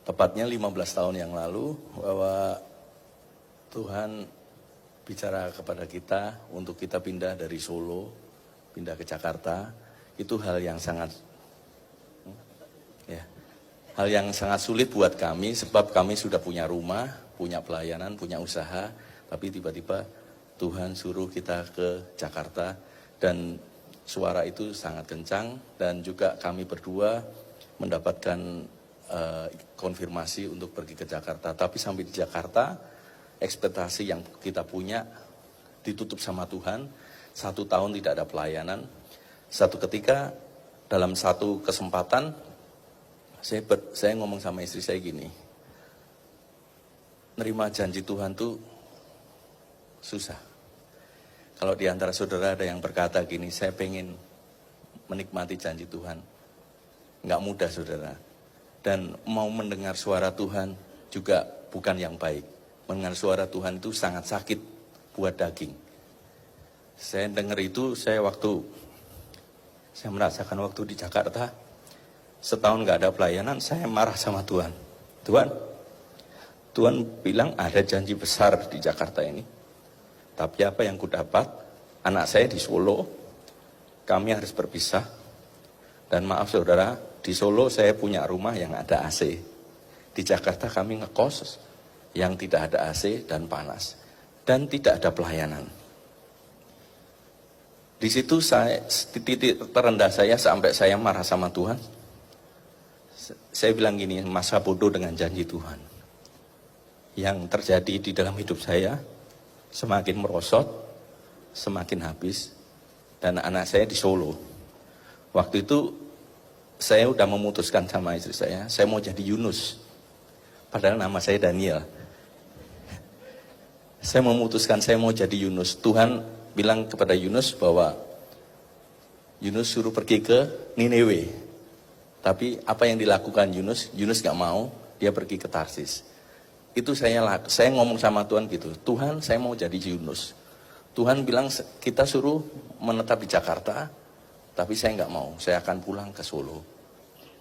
tepatnya 15 tahun yang lalu, bahwa Tuhan bicara kepada kita untuk kita pindah dari Solo, pindah ke Jakarta. Itu hal yang sangat sulit buat kami, sebab kami sudah punya rumah, punya pelayanan, punya usaha, tapi tiba-tiba Tuhan suruh kita ke Jakarta, dan suara itu sangat kencang, dan juga kami berdua mendapatkan konfirmasi untuk pergi ke Jakarta. Tapi sampai di Jakarta, ekspektasi yang kita punya ditutup sama Tuhan. 1 tahun tidak ada pelayanan. Satu ketika dalam satu kesempatan saya ngomong sama istri saya gini, nerima janji Tuhan tuh susah. Kalau di antara saudara ada yang berkata gini, saya pengen menikmati janji Tuhan, nggak mudah saudara. Dan mau mendengar suara Tuhan juga bukan yang baik. Mendengar suara Tuhan itu sangat sakit buat daging. Saya dengar itu, saya merasakan waktu di Jakarta, setahun gak ada pelayanan, saya marah sama Tuhan. Tuhan bilang ada janji besar di Jakarta ini. Tapi apa yang ku dapat, anak saya di Solo, kami harus berpisah. Dan maaf saudara, di Solo saya punya rumah yang ada AC. Di Jakarta kami ngekos yang tidak ada AC dan panas. Dan tidak ada pelayanan. Di situ titik terendah saya sampai saya marah sama Tuhan. Saya bilang gini, masa bodoh dengan janji Tuhan. Yang terjadi di dalam hidup saya, semakin merosot, semakin habis. Dan anak saya di Solo. Waktu itu saya udah memutuskan sama istri saya mau jadi Yunus. Padahal nama saya Daniel. Saya memutuskan saya mau jadi Yunus. Tuhan bilang kepada Yunus bahwa Yunus suruh pergi ke Niniwe. Tapi apa yang dilakukan Yunus gak mau, dia pergi ke Tarsis. Itu saya ngomong sama Tuhan gitu, Tuhan saya mau jadi Yunus. Tuhan bilang kita suruh menetap di Jakarta, tapi saya gak mau, saya akan pulang ke Solo.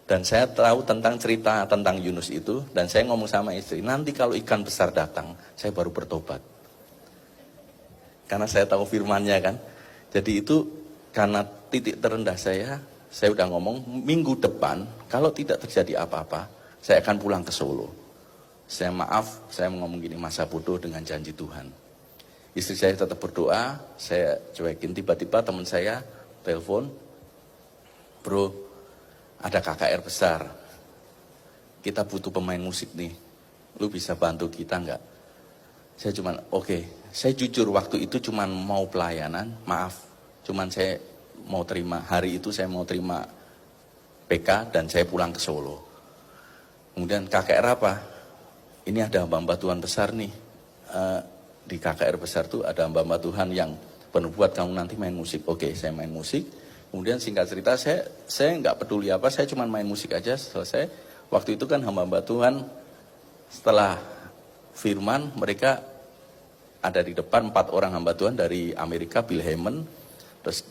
Dan saya tahu tentang cerita tentang Yunus itu, dan saya ngomong sama istri, nanti kalau ikan besar datang, saya baru bertobat. Karena saya tahu firman-Nya kan. Jadi itu karena titik terendah saya udah ngomong, minggu depan kalau tidak terjadi apa-apa, saya akan pulang ke Solo. Saya ngomong gini, masa bodoh dengan janji Tuhan. Istri saya tetap berdoa, saya cuekin. Tiba-tiba teman saya telepon, bro, ada KKR besar, kita butuh pemain musik nih, lu bisa bantu kita nggak? Saya cuman oke. Saya jujur waktu itu cuman mau pelayanan, maaf, cuman saya mau terima, hari itu saya mau terima PK dan saya pulang ke Solo. Kemudian KKR apa? Ini ada hamba Tuhan besar nih, di KKR besar tuh ada hamba Tuhan yang penubuat kamu nanti main musik. Oke, saya main musik. Kemudian singkat cerita saya nggak peduli apa, saya cuma main musik aja, selesai. Waktu itu kan hamba Tuhan setelah firman, mereka ada di depan 4 orang hamba Tuhan dari Amerika, Bill Heyman, terus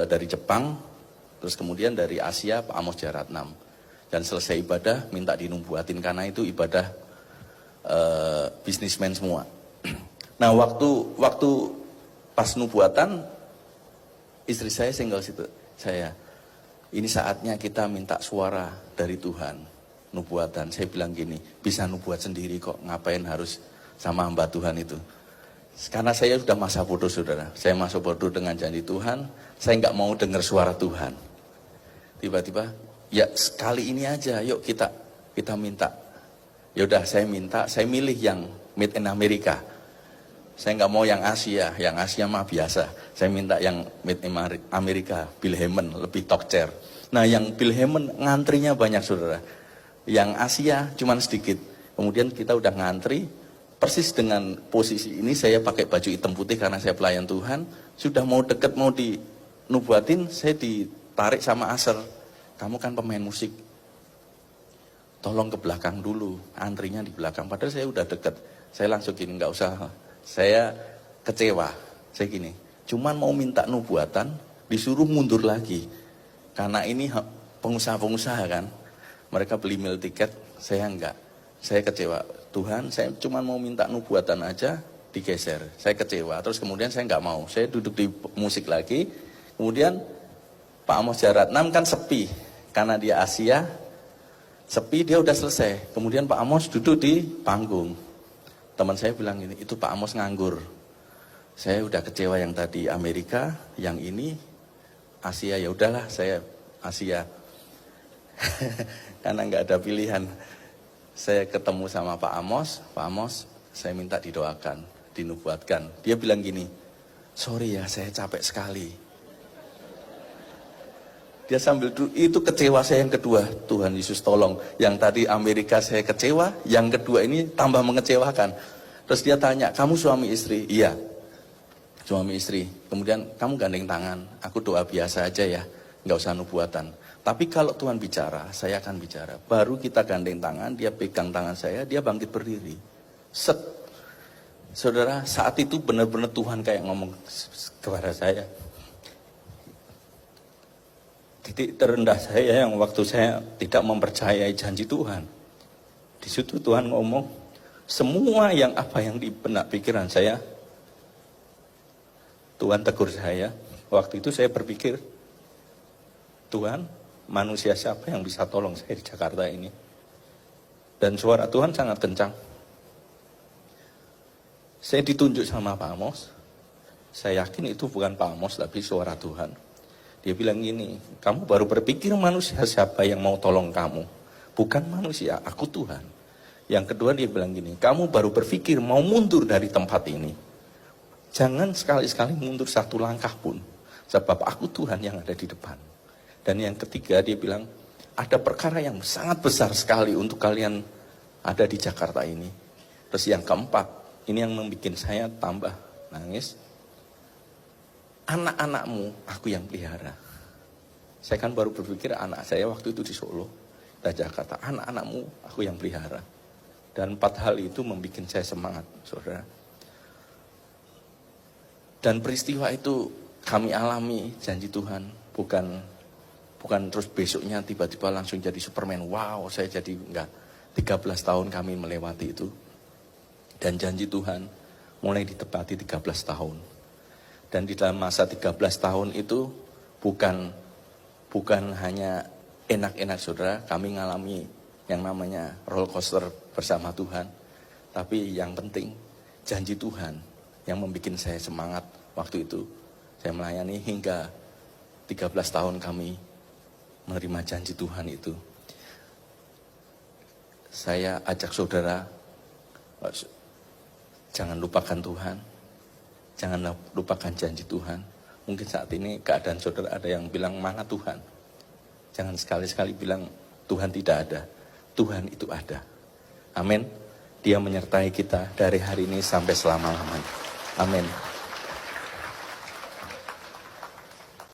dari Jepang, terus kemudian dari Asia, Pak Amos Jaratnam. Dan selesai ibadah, minta dinubuatin karena itu ibadah bisnismen semua. Nah waktu pas nubuatan, istri saya single situ, ini saatnya kita minta suara dari Tuhan, nubuatan. Saya bilang gini, bisa nubuat sendiri kok, ngapain harus sama hamba Tuhan itu. Karena saya sudah masa bodoh saudara, saya masa bodoh dengan janji Tuhan, saya nggak mau dengar suara Tuhan. Tiba-tiba, ya sekali ini aja, yuk kita minta. Yaudah saya milih yang made in Amerika. Saya nggak mau yang Asia mah biasa. Saya minta yang made in Amerika, Bill Heyman, lebih talk chair. Nah yang Bill Heyman ngantrinya banyak saudara. Yang Asia cuman sedikit. Kemudian kita udah ngantri. Persis dengan posisi ini saya pakai baju hitam putih karena saya pelayan Tuhan. Sudah mau deket, mau dinubuatin, saya ditarik sama Aser. Kamu kan pemain musik, tolong ke belakang dulu, antrinya di belakang. Padahal saya udah deket. Saya langsung gini, nggak usah. Saya kecewa. Saya gini, cuman mau minta nubuatan, disuruh mundur lagi. Karena ini pengusaha-pengusaha kan, mereka beli meal tiket, saya enggak. Saya kecewa. Tuhan, saya cuma mau minta nubuatan aja, digeser. Saya kecewa. Terus kemudian saya nggak mau. Saya duduk di musik lagi. Kemudian Pak Amos Jaratnam kan sepi. Karena dia Asia, sepi, dia udah selesai. Kemudian Pak Amos duduk di panggung. Teman saya bilang ini, itu Pak Amos nganggur. Saya udah kecewa yang tadi Amerika, yang ini Asia, ya udahlah saya Asia. Karena nggak ada pilihan. Saya ketemu sama Pak Amos, saya minta didoakan, dinubuatkan. Dia bilang gini, sorry ya saya capek sekali. Dia sambil itu kecewa saya yang kedua, Tuhan Yesus tolong. Yang tadi Amerika saya kecewa, yang kedua ini tambah mengecewakan. Terus dia tanya, kamu suami istri? Iya, suami istri. Kemudian kamu gandeng tangan, aku doa biasa aja ya, nggak usah nubuatan. Tapi kalau Tuhan bicara, saya akan bicara. Baru kita gandeng tangan, dia pegang tangan saya, dia bangkit berdiri. Set. Saudara, saat itu benar-benar Tuhan kayak ngomong kepada saya. Titik terendah saya yang waktu saya tidak mempercayai janji Tuhan. Di situ Tuhan ngomong, semua yang apa yang di benak pikiran saya, Tuhan tegur saya. Waktu itu saya berpikir, Tuhan, manusia siapa yang bisa tolong saya di Jakarta ini? Dan suara Tuhan sangat kencang. Saya ditunjuk sama Pak Amos. Saya yakin itu bukan Pak Amos, tapi suara Tuhan. Dia bilang gini, kamu baru berpikir manusia siapa yang mau tolong kamu? Bukan manusia, aku Tuhan. Yang kedua dia bilang gini, kamu baru berpikir mau mundur dari tempat ini. Jangan sekali-sekali mundur satu langkah pun. Sebab aku Tuhan yang ada di depan. Dan yang ketiga dia bilang, ada perkara yang sangat besar sekali untuk kalian ada di Jakarta ini. Terus yang keempat, ini yang membuat saya tambah nangis. Anak-anakmu aku yang pelihara. Saya kan baru berpikir anak saya waktu itu di Solo, di Jakarta. Anak-anakmu aku yang pelihara. Dan 4 hal itu membuat saya semangat, saudara. Dan peristiwa itu kami alami janji Tuhan, bukan terus besoknya tiba-tiba langsung jadi Superman. Wow, saya jadi enggak. 13 tahun kami melewati itu. Dan janji Tuhan mulai ditepati 13 tahun. Dan di dalam masa 13 tahun itu bukan hanya enak-enak saudara, kami ngalami yang namanya roller coaster bersama Tuhan. Tapi yang penting janji Tuhan yang membuat saya semangat waktu itu. Saya melayani hingga 13 tahun kami menerima janji Tuhan itu. Saya ajak saudara, jangan lupakan Tuhan, jangan lupakan janji Tuhan. Mungkin saat ini keadaan saudara ada yang bilang, mana Tuhan? Jangan sekali-sekali bilang Tuhan tidak ada. Tuhan itu ada. Amin. Dia menyertai kita dari hari ini sampai selama-lamanya. Amin.